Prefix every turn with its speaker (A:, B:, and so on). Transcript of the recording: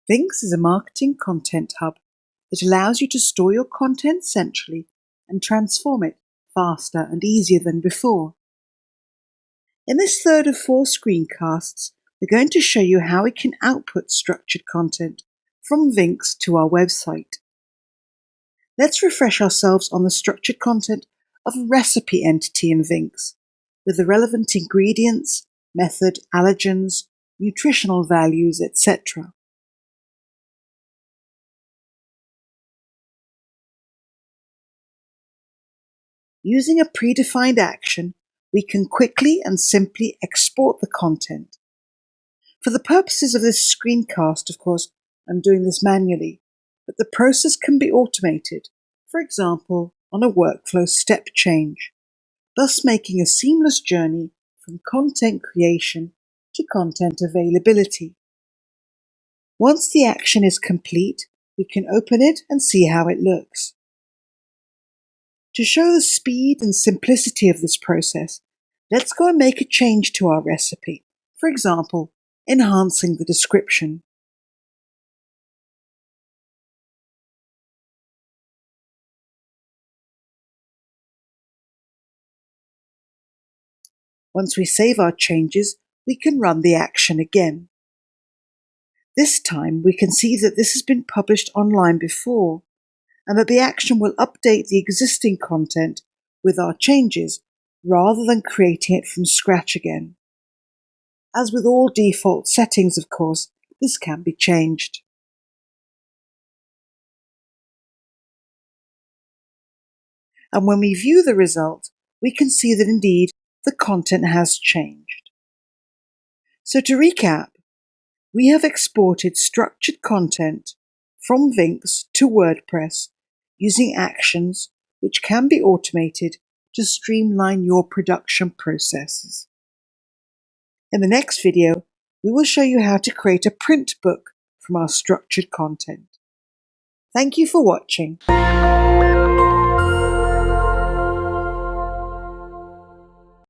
A: viingx is a marketing content hub that allows you to store your content centrally and transform it faster and easier than before. In this third of 4 screencasts, we're going to show you how we can output structured content from viingx to our website. Let's refresh ourselves on the structured content of a recipe entity in viingx, with the relevant ingredients, method, allergens, nutritional values, etc. Using a predefined action, we can quickly and simply export the content. For the purposes of this screencast, of course, I'm doing this manually, but the process can be automated, for example, on a workflow step change, thus making a seamless journey from content creation to content availability. Once the action is complete, we can open it and see how it looks. To show the speed and simplicity of this process, let's go and make a change to our recipe, for example, enhancing the description. Once we save our changes, we can run the action again. This time we can see that this has been published online before, and that the action will update the existing content with our changes rather than creating it from scratch again. As with all default settings, of course, this can be changed. And when we view the result, we can see that indeed the content has changed. So to recap, we have exported structured content from viingx to WordPress using actions which can be automated to streamline your production processes. In the next video, we will show you how to create a print book from our structured content. Thank you for watching.